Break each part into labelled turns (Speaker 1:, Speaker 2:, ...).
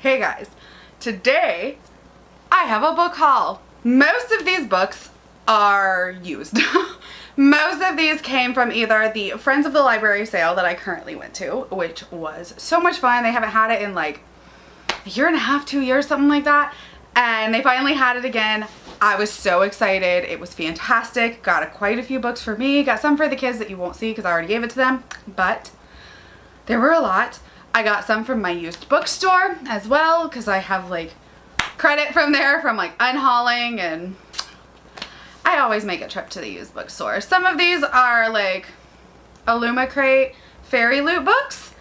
Speaker 1: Hey guys, today I have a book haul. Most of these books are used. Most of these came from either the Friends of the Library sale that I currently went to, which was so much fun. They haven't had it in like a year and a half, 2 years, something like that. And they finally had it again. I was so excited. It was fantastic. Got quite a few books for me. Got some for the kids that you won't see because I already gave it to them. But there were a lot. I got some from my used bookstore as well because I have like credit from there from like unhauling, and I always make a trip to the used bookstore. Some of these are like Illuma Crate fairy loot books.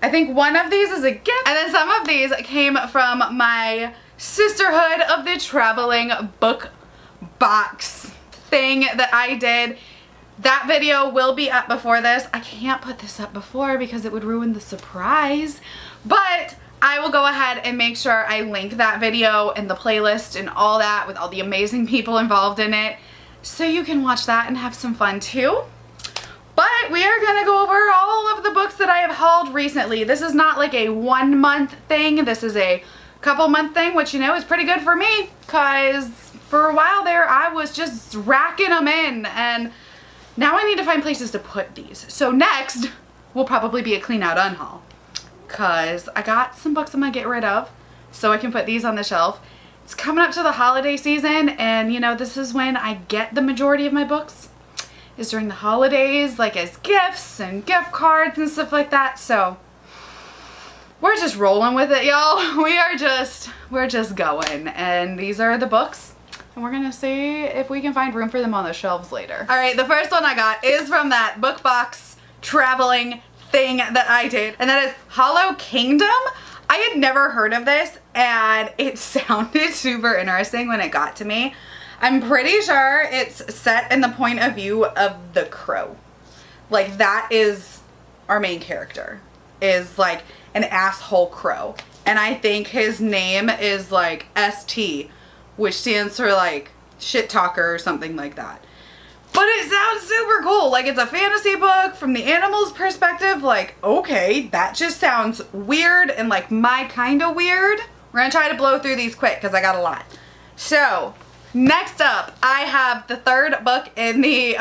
Speaker 1: I think one of these is a gift, and then some of these came from my Sisterhood of the Traveling book box thing that I did. That video will be up before this. I can't put this up before because it would ruin the surprise, but I will go ahead and make sure I link that video and the playlist and all that with all the amazing people involved in it so you can watch that and have some fun too. But we are going to go over all of the books that I have hauled recently. This is not like a 1 month thing. This is a couple month thing, which you know is pretty good for me because for a while there I was just racking them in, and now I need to find places to put these. So next will probably be a clean out unhaul because I got some books I'm gonna get rid of so I can put these on the shelf. It's coming up to the holiday season, and you know, this is when I get the majority of my books, is during the holidays, like as gifts and gift cards and stuff like that. So we're just rolling with it, y'all. We're just going, and these are the books. And we're gonna see if we can find room for them on the shelves later. All right, the first one I got is from that book box traveling thing that I did, and that is Hollow Kingdom. I had never heard of this, and it sounded super interesting when it got to me. I'm pretty sure it's set in the point of view of the crow. Like, that is our main character, is like an asshole crow. And I think his name is like ST, which stands for like shit talker or something like that. But it sounds super cool. Like, it's a fantasy book from the animal's perspective. Like, okay, that just sounds weird and like my kind of weird. We're gonna try to blow through these quick because I got a lot. So next up, I have the third book in the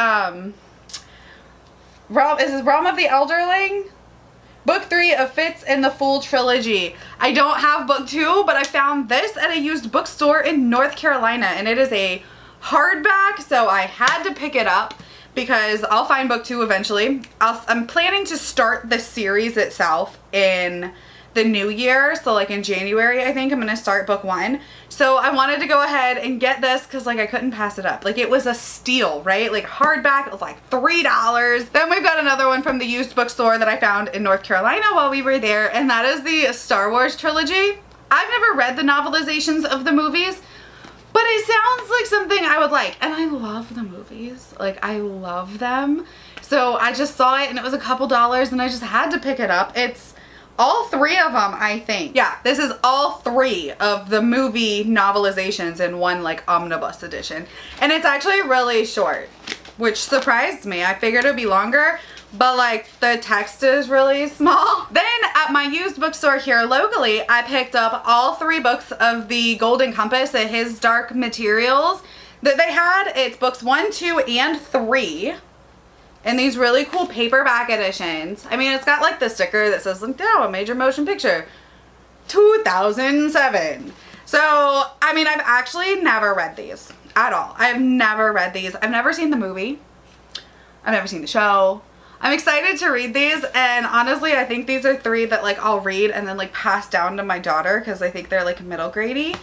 Speaker 1: Realm of the Elderling. Book 3 of Fitz and the Fool Trilogy. I don't have book 2, but I found this at a used bookstore in North Carolina, and it is a hardback, so I had to pick it up because I'll find book 2 eventually. I'm planning to start the series itself in the new year, so like in January I think I'm gonna start book 1. So I wanted to go ahead and get this because like I couldn't pass it up. Like, it was a steal, right? Like, hardback, it was like $3. Then we've got another one from the used bookstore that I found in North Carolina while we were there, and that is the Star Wars trilogy. I've never read the novelizations of the movies, but it sounds like something I would like, and I love the movies. Like, I love them. So I just saw it and it was a couple dollars and I just had to pick it up. It's all 3 of them, I think. Yeah, this is all 3 of the movie novelizations in one like omnibus edition. And it's actually really short, which surprised me. I figured it would be longer, but like the text is really small. Then at my used bookstore here locally, I picked up all 3 books of the Golden Compass at His Dark Materials that they had. It's books 1, 2, and 3. And these really cool paperback editions. I mean, it's got like the sticker that says like, "No, a major motion picture, 2007. So, I mean, I've actually never read these at all. I've never read these. I've never seen the movie. I've never seen the show. I'm excited to read these, and honestly, I think these are 3 that like I'll read and then like pass down to my daughter because I think they're like middle grade-y.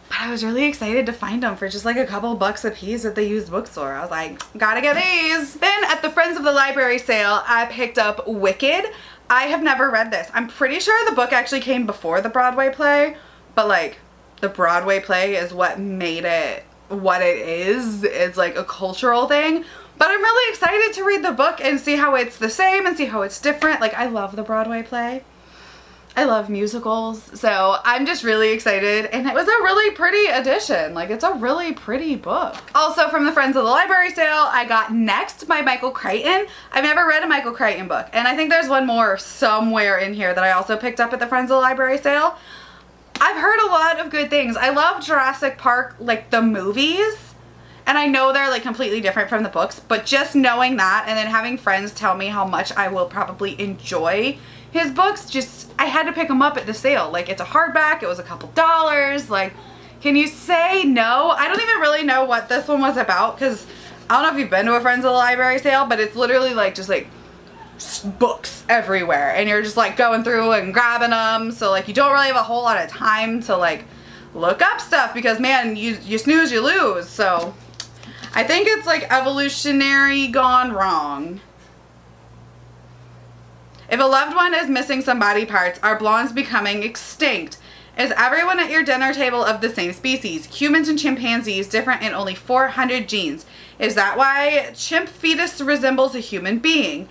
Speaker 1: But I was really excited to find them for just like a couple bucks a piece at the used bookstore. I was like, gotta get these. Then at the Friends of the Library sale, I picked up Wicked. I have never read this. I'm pretty sure the book actually came before the Broadway play, but like the Broadway play is what made it what it is. It's like a cultural thing. But I'm really excited to read the book and see how it's the same and see how it's different. Like, I love the Broadway play. I love musicals, so I'm just really excited, and it was a really pretty edition. Like, it's a really pretty book. Also from the Friends of the Library sale, I got Next by Michael Crichton. I've never read a Michael Crichton book, and I think there's one more somewhere in here that I also picked up at the Friends of the Library sale. I've heard a lot of good things. I love Jurassic Park, like the movies, and I know they're like completely different from the books, but just knowing that and then having friends tell me how much I will probably enjoy his books, just, I had to pick them up at the sale. Like, it's a hardback, it was a couple dollars, like, can you say no? I don't even really know what this one was about, because I don't know if you've been to a Friends of the Library sale, but it's literally like just like books everywhere, and you're just like going through and grabbing them, so like you don't really have a whole lot of time to like look up stuff, because man, you snooze, you lose. So I think it's like evolutionary gone wrong. If a loved one is missing some body parts, are blondes becoming extinct? Is everyone at your dinner table of the same species? Humans and chimpanzees different in only 400 genes. Is that why chimp fetus resembles a human being?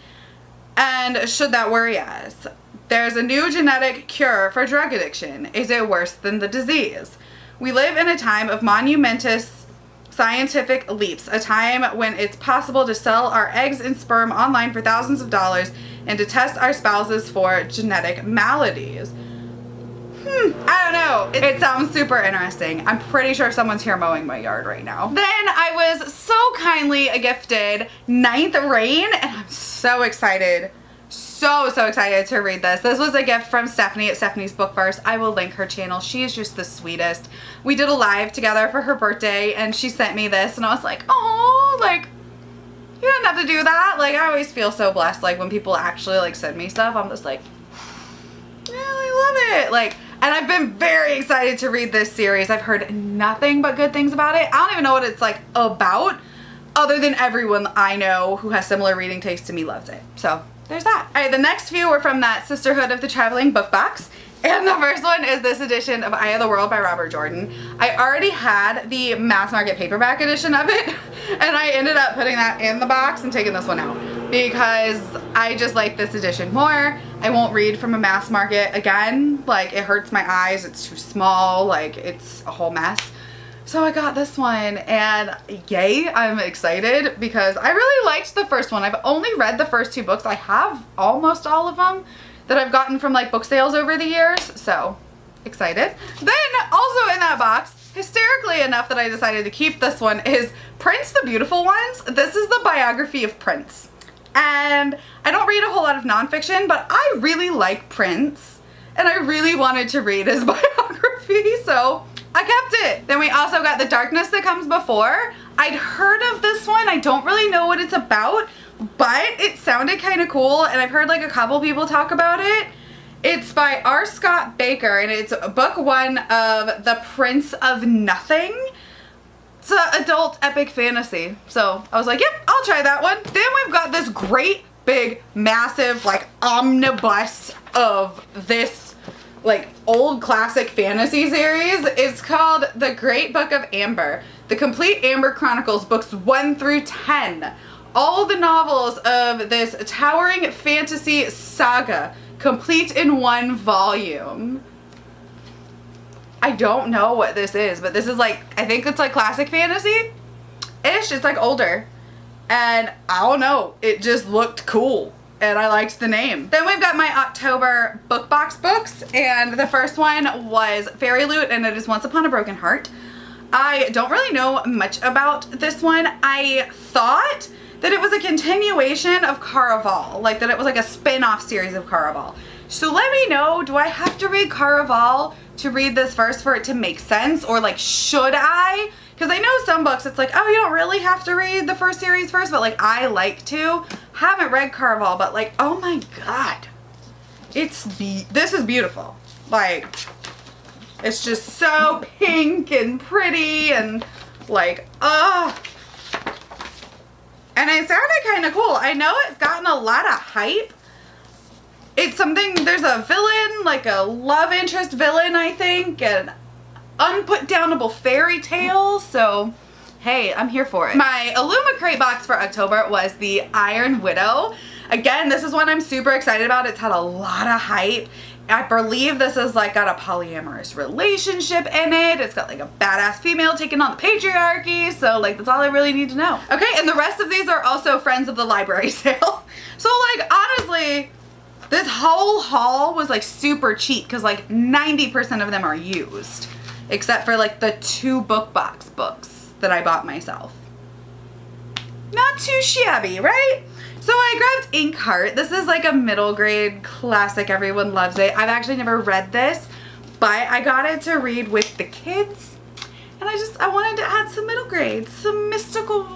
Speaker 1: And should that worry us? There's a new genetic cure for drug addiction. Is it worse than the disease? We live in a time of monumentous scientific leaps, a time when it's possible to sell our eggs and sperm online for thousands of dollars and to test our spouses for genetic maladies. I don't know. It sounds super interesting. I'm pretty sure someone's here mowing my yard right now. Then I was so kindly gifted Ninth Reign, and I'm so excited. So excited to read this. This was a gift from Stephanie at Stephanie's Bookverse. I will link her channel. She is just the sweetest. We did a live together for her birthday, and she sent me this, and I was like, oh, like, you didn't have to do that. Like, I always feel so blessed, like, when people actually, like, send me stuff. I'm just like, yeah, I love it. Like, and I've been very excited to read this series. I've heard nothing but good things about it. I don't even know what it's like about, other than everyone I know who has similar reading taste to me loves it. So there's that. All right, the next few were from that Sisterhood of the Traveling Book Box. And the first one is this edition of Ayah The World by Robert Jordan. I already had the mass market paperback edition of it, and I ended up putting that in the box and taking this one out because I just like this edition more. I won't read from a mass market again. Like, it hurts my eyes, it's too small, like, it's a whole mess. So I got this one, and yay, I'm excited because I really liked the first one. I've only read the first two books. I have almost all of them that I've gotten from like book sales over the years, so excited. Then also in that box, hysterically enough that I decided to keep this one, is Prince the Beautiful Ones. This is the biography of Prince. And I don't read a whole lot of nonfiction, but I really like Prince, and I really wanted to read his biography, so I kept it. Then we also got The Darkness That Comes Before. I'd heard of this one. I don't really know what it's about, but it sounded kind of cool, and I've heard like a couple people talk about it. It's by R. Scott Baker, and it's book one of The Prince of Nothing. It's an adult epic fantasy. So I was like, yep, I'll try that one. Then we've got this great big massive like omnibus of this like old classic fantasy series. It's called The Great Book of Amber, The Complete Amber Chronicles, books 1 through 10. All the novels of this towering fantasy saga, complete in one volume. I don't know what this is, but this is like, I think it's like classic fantasy-ish. It's like older. And I don't know, it just looked cool. And I liked the name. Then we've got my October book box books, and the first one was Fairy Loot, and it is Once Upon a Broken Heart. I don't really know much about this one. I thought that it was a continuation of Caraval, like that it was like a spin-off series of Caraval. So let me know, do I have to read Caraval to read this first for it to make sense, or like should I? Because I know some books it's like, oh, you don't really have to read the first series first, but like I like to. Haven't read Caraval, but like, oh my god, this is beautiful. Like, it's just so pink and pretty and like, and it sounded kind of cool. I know it's gotten a lot of hype. It's something, there's a villain, like a love interest villain, I think, and unputdownable fairy tale, so hey, I'm here for it. My Illuma Crate box for October was the Iron Widow. Again, this is one I'm super excited about. It's had a lot of hype. I believe this is like got a polyamorous relationship in it. It's got like a badass female taking on the patriarchy. So like that's all I really need to know. Okay, and the rest of these are also Friends of the Library sale. So like honestly, This whole haul was like super cheap because like 90% of them are used, except for like the 2 book box books that I bought myself. Not too shabby, right? So I grabbed Inkheart. This is like a middle grade classic. Everyone loves it. I've actually never read this, but I got it to read with the kids. And I wanted to add some middle grade, some mystical,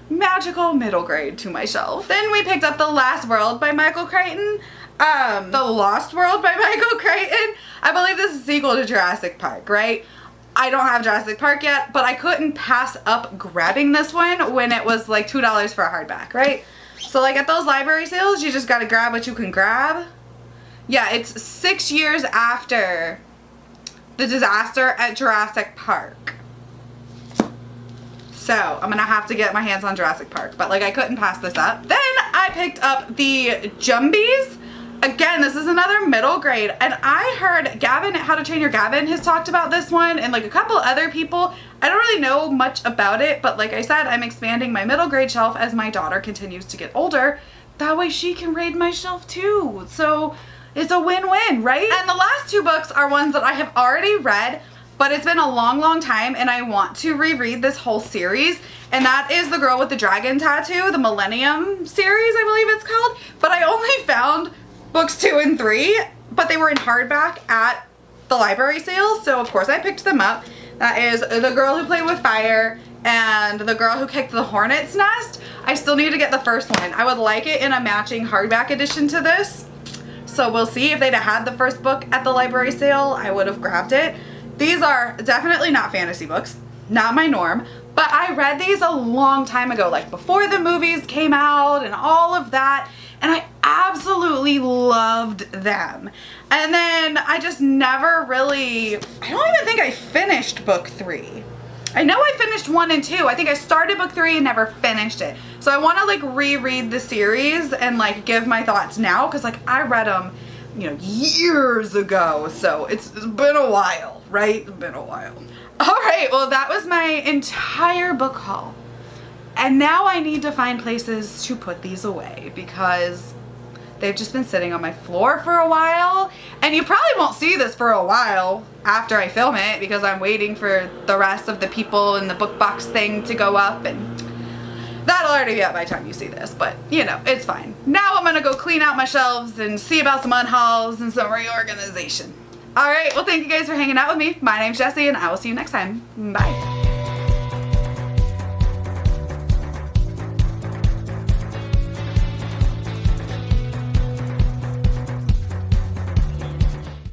Speaker 1: magical middle grade to my shelf. Then we picked up The Last World by Michael Crichton. The Lost World by Michael Crichton. I believe this is a sequel to Jurassic Park, right? I don't have Jurassic Park yet, but I couldn't pass up grabbing this one when it was like $2 for a hardback, right? So like at those library sales, you just gotta grab what you can grab. Yeah, it's 6 years after the disaster at Jurassic Park. So I'm gonna have to get my hands on Jurassic Park, but like I couldn't pass this up. Then I picked up the Jumbies. Again, this is another middle grade, and I heard Gavin, How to Train Your Gavin, has talked about this one, and like a couple other people. I don't really know much about it, but like I said, I'm expanding my middle grade shelf as my daughter continues to get older. That way she can raid my shelf too. So it's a win-win, right? And the last 2 books are ones that I have already read, but it's been a long time, and I want to reread this whole series, and that is The Girl with the Dragon Tattoo, the Millennium series, I believe it's called. But I only found books 2 and 3, but they were in hardback at the library sale, so of course I picked them up. That is The Girl Who Played with Fire and The Girl Who Kicked the Hornet's Nest. I still need to get the first one. I would like it in a matching hardback edition to this, so we'll see. If they'd have had the first book at the library sale, I would have grabbed it. These are definitely not fantasy books, not my norm, but I read these a long time ago, like before the movies came out and all of that, and I absolutely loved them. And then I just never really, I don't even think I finished book 3. I know I finished 1 and 2. I think I started book 3 and never finished it. So I want to like reread the series and like give my thoughts now, because like I read them, you know, years ago. So it's been a while, right? It's been a while. All right, well that was my entire book haul. And now I need to find places to put these away because they've just been sitting on my floor for a while. And you probably won't see this for a while after I film it because I'm waiting for the rest of the people in the book box thing to go up, and that'll already be up by the time you see this, but you know, it's fine. Now I'm gonna go clean out my shelves and see about some unhauls and some reorganization. All right, well thank you guys for hanging out with me. My name's Jessie and I will see you next time. Bye.